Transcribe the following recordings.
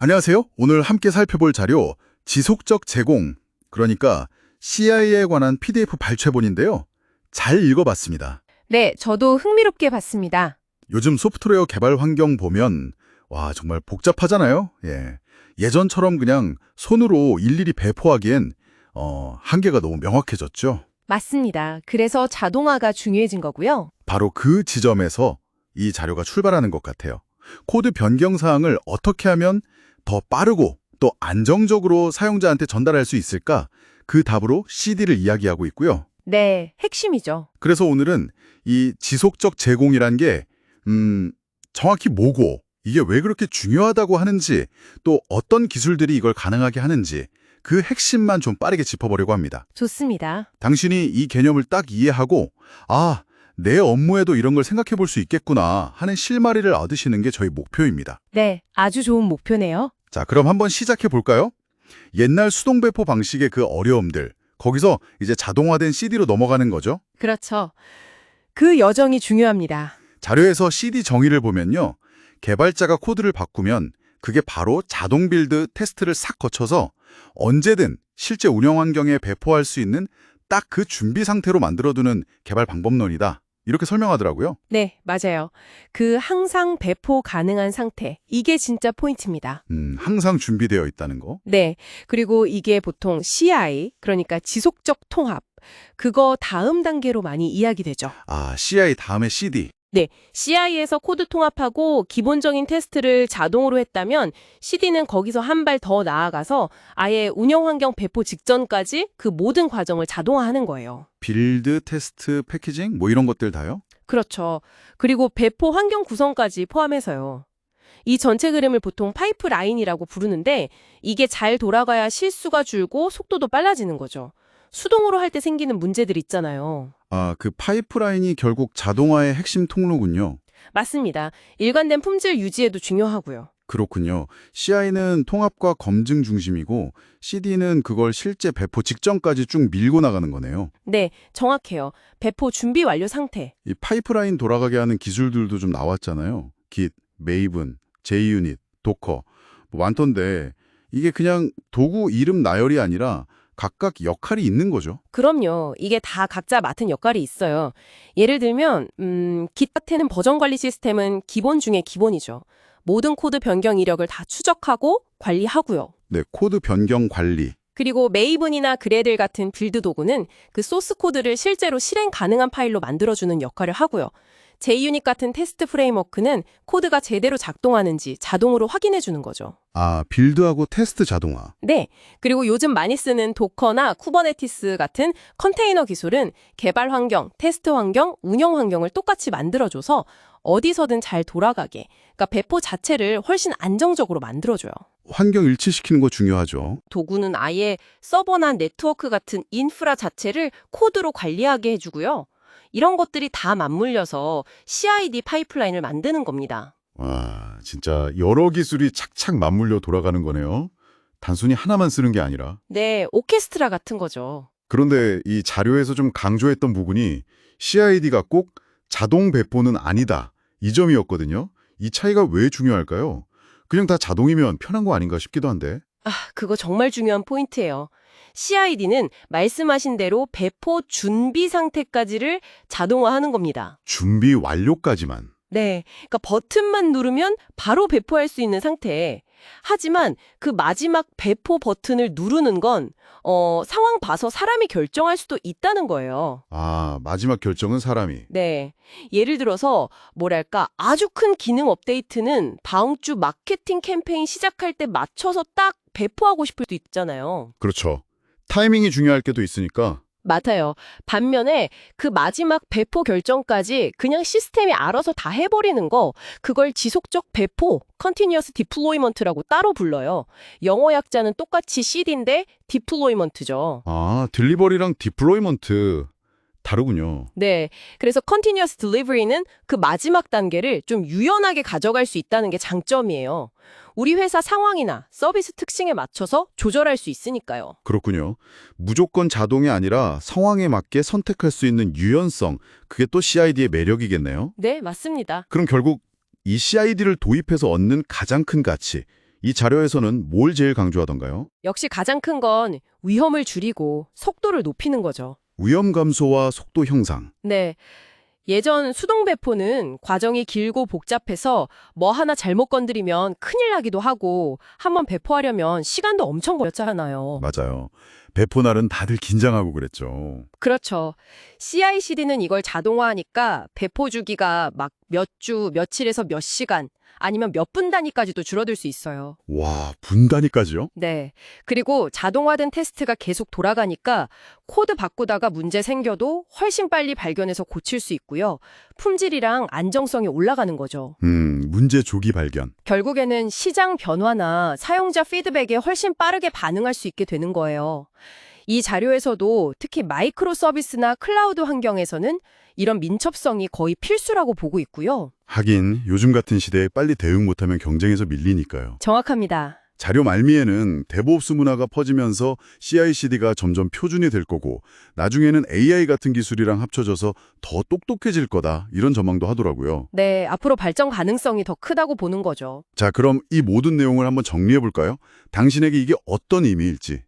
안녕하세요. 오늘 함께 살펴볼 자료, 지속적 제공, 그러니까 CIA에 관한 PDF 발췌본인데요. 잘 읽어봤습니다. 네, 저도 흥미롭게 봤습니다. 요즘 소프트웨어 개발 환경 보면 와 정말 복잡하잖아요. 예전처럼 그냥 손으로 일일이 배포하기엔 한계가 너무 명확해졌죠. 맞습니다. 그래서 자동화가 중요해진 거고요. 바로 그 지점에서 이 자료가 출발하는 것 같아요. 코드 변경 사항을 어떻게 하면 더 빠르고 또 안정적으로 사용자한테 전달할 수 있을까? 그 답으로 CD를 이야기하고 있고요. 네, 핵심이죠. 그래서 오늘은 이 지속적 제공이란 게 정확히 뭐고 이게 왜 그렇게 중요하다고 하는지 또 어떤 기술들이 이걸 가능하게 하는지 그 핵심만 좀 빠르게 짚어보려고 합니다. 좋습니다. 당신이 이 개념을 딱 이해하고 아, 내 업무에도 이런 걸 생각해 볼 수 있겠구나 하는 실마리를 얻으시는 게 저희 목표입니다. 네, 아주 좋은 목표네요. 자, 그럼 한번 시작해 볼까요? 옛날 수동 배포 방식의 그 어려움들, 거기서 이제 자동화된 CD로 넘어가는 거죠. 그렇죠. 그 여정이 중요합니다. 자료에서 CD 정의를 보면요. 개발자가 코드를 바꾸면 그게 바로 자동 빌드 테스트를 싹 거쳐서 언제든 실제 운영 환경에 배포할 수 있는 딱 그 준비 상태로 만들어두는 개발 방법론이다. 이렇게 설명하더라고요. 네, 맞아요. 그 항상 배포 가능한 상태, 이게 진짜 포인트입니다. 항상 준비되어 있다는 거. 네, 그리고 이게 보통 CI, 그러니까 지속적 통합, 그거 다음 단계로 많이 이야기되죠. 아, CI 다음에 CD. 네, CI에서 코드 통합하고 기본적인 테스트를 자동으로 했다면 CD는 거기서 한 발 더 나아가서 아예 운영 환경 배포 직전까지 그 모든 과정을 자동화하는 거예요. 빌드, 테스트, 패키징 뭐 이런 것들 다요? 그렇죠. 그리고 배포 환경 구성까지 포함해서요. 이 전체 그림을 보통 파이프라인이라고 부르는데 이게 잘 돌아가야 실수가 줄고 속도도 빨라지는 거죠. 수동으로 할 때 생기는 문제들 있잖아요. 아, 그 파이프라인이 결국 자동화의 핵심 통로군요. 맞습니다. 일관된 품질 유지에도 중요하고요. 그렇군요. CI는 통합과 검증 중심이고 CD는 그걸 실제 배포 직전까지 쭉 밀고 나가는 거네요. 네, 정확해요. 배포 준비 완료 상태. 이 파이프라인 돌아가게 하는 기술들도 좀 나왔잖아요. Git, Maven, JUnit, 도커 뭐 많던데 이게 그냥 도구 이름 나열이 아니라 각각 역할이 있는 거죠. 그럼요. 이게 다 각자 맡은 역할이 있어요. 예를 들면 Git 같은 버전 관리 시스템은 기본 중에 기본이죠. 모든 코드 변경 이력을 다 추적하고 관리하고요. 네, 코드 변경 관리. 그리고 메이븐이나 그래들 같은 빌드 도구는 그 소스 코드를 실제로 실행 가능한 파일로 만들어주는 역할을 하고요. JUnit 같은 테스트 프레임워크는 코드가 제대로 작동하는지 자동으로 확인해주는 거죠. 아, 빌드하고 테스트 자동화. 네. 그리고 요즘 많이 쓰는 도커나 쿠버네티스 같은 컨테이너 기술은 개발 환경, 테스트 환경, 운영 환경을 똑같이 만들어줘서 어디서든 잘 돌아가게, 그러니까 배포 자체를 훨씬 안정적으로 만들어줘요. 환경 일치시키는 거 중요하죠. 도구는 아예 서버나 네트워크 같은 인프라 자체를 코드로 관리하게 해주고요. 이런 것들이 다 맞물려서 CI/CD 파이프라인을 만드는 겁니다. 와, 진짜 여러 기술이 착착 맞물려 돌아가는 거네요. 단순히 하나만 쓰는 게 아니라. 네, 오케스트라 같은 거죠. 그런데 이 자료에서 좀 강조했던 부분이 CID가 꼭 자동 배포는 아니다. 이 점이었거든요. 이 차이가 왜 중요할까요? 그냥 다 자동이면 편한 거 아닌가 싶기도 한데. 그거 정말 중요한 포인트예요. CID는 말씀하신 대로 배포 준비 상태까지를 자동화하는 겁니다. 준비 완료까지만. 네, 그러니까 버튼만 누르면 바로 배포할 수 있는 상태. 하지만 그 마지막 배포 버튼을 누르는 건 상황 봐서 사람이 결정할 수도 있다는 거예요. 아, 마지막 결정은 사람이. 네, 예를 들어서 뭐랄까 아주 큰 기능 업데이트는 다음 주 마케팅 캠페인 시작할 때 맞춰서 딱 배포하고 싶을 수도 있잖아요. 그렇죠. 타이밍이 중요할 게도 있으니까. 맞아요. 반면에 그 마지막 배포 결정까지 그냥 시스템이 알아서 다 해버리는 거, 그걸 지속적 배포, Continuous Deployment라고 따로 불러요. 영어 약자는 똑같이 CD인데 Deployment죠. 아, 딜리버리랑 디플로이먼트 다르군요. 네, 그래서 Continuous Delivery는 그 마지막 단계를 좀 유연하게 가져갈 수 있다는 게 장점이에요. 우리 회사 상황이나 서비스 특징에 맞춰서 조절할 수 있으니까요. 그렇군요. 무조건 자동이 아니라 상황에 맞게 선택할 수 있는 유연성, 그게 또 CID의 매력이겠네요. 네, 맞습니다. 그럼 결국 이 CID를 도입해서 얻는 가장 큰 가치, 이 자료에서는 뭘 제일 강조하던가요? 역시 가장 큰 건 위험을 줄이고 속도를 높이는 거죠. 위험 감소와 속도 향상. 네. 예전 수동 배포는 과정이 길고 복잡해서 뭐 하나 잘못 건드리면 큰일 나기도 하고 한번 배포하려면 시간도 엄청 걸렸잖아요. 맞아요. 배포 날은 다들 긴장하고 그랬죠. 그렇죠. CI/CD는 이걸 자동화하니까 배포 주기가 막 몇 주, 며칠에서 몇 시간, 아니면 몇 분 단위까지도 줄어들 수 있어요. 와, 분 단위까지요? 네. 그리고 자동화된 테스트가 계속 돌아가니까 코드 바꾸다가 문제 생겨도 훨씬 빨리 발견해서 고칠 수 있고요. 품질이랑 안정성이 올라가는 거죠. 문제 조기 발견. 결국에는 시장 변화나 사용자 피드백에 훨씬 빠르게 반응할 수 있게 되는 거예요. 이 자료에서도 특히 마이크로 서비스나 클라우드 환경에서는 이런 민첩성이 거의 필수라고 보고 있고요. 하긴 요즘 같은 시대에 빨리 대응 못하면 경쟁에서 밀리니까요. 정확합니다. 자료 말미에는 데브옵스 문화가 퍼지면서 CI/CD가 점점 표준이 될 거고 나중에는 AI 같은 기술이랑 합쳐져서 더 똑똑해질 거다 이런 전망도 하더라고요. 네, 앞으로 발전 가능성이 더 크다고 보는 거죠. 자, 그럼 이 모든 내용을 한번 정리해 볼까요? 당신에게 이게 어떤 의미일지.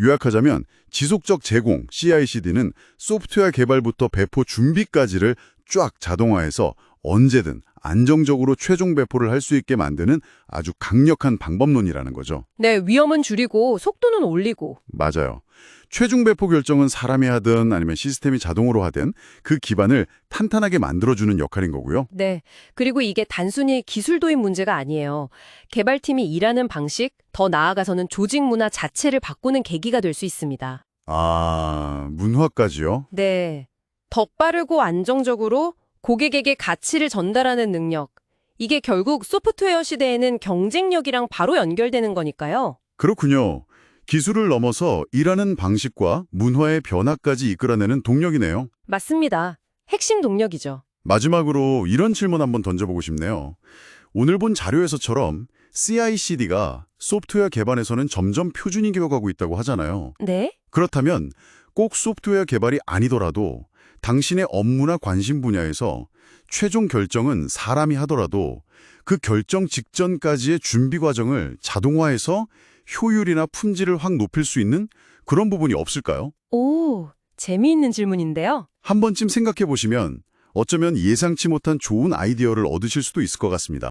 요약하자면 지속적 제공 CI/CD는 소프트웨어 개발부터 배포 준비까지를 쫙 자동화해서 언제든 안정적으로 최종 배포를 할 수 있게 만드는 아주 강력한 방법론이라는 거죠. 네, 위험은 줄이고 속도는 올리고. 맞아요. 최종 배포 결정은 사람이 하든 아니면 시스템이 자동으로 하든 그 기반을 탄탄하게 만들어주는 역할인 거고요. 네, 그리고 이게 단순히 기술 도입 문제가 아니에요. 개발팀이 일하는 방식, 더 나아가서는 조직 문화 자체를 바꾸는 계기가 될 수 있습니다. 아, 문화까지요? 네, 더 빠르고 안정적으로 고객에게 가치를 전달하는 능력. 이게 결국 소프트웨어 시대에는 경쟁력이랑 바로 연결되는 거니까요. 그렇군요. 기술을 넘어서 일하는 방식과 문화의 변화까지 이끌어내는 동력이네요. 맞습니다. 핵심 동력이죠. 마지막으로 이런 질문 한번 던져보고 싶네요. 오늘 본 자료에서처럼 CI/CD가 소프트웨어 개발에서는 점점 표준이 되어가고 있다고 하잖아요. 네? 그렇다면 꼭 소프트웨어 개발이 아니더라도 당신의 업무나 관심 분야에서 최종 결정은 사람이 하더라도 그 결정 직전까지의 준비 과정을 자동화해서 효율이나 품질을 확 높일 수 있는 그런 부분이 없을까요? 오, 재미있는 질문인데요. 한 번쯤 생각해 보시면 어쩌면 예상치 못한 좋은 아이디어를 얻으실 수도 있을 것 같습니다.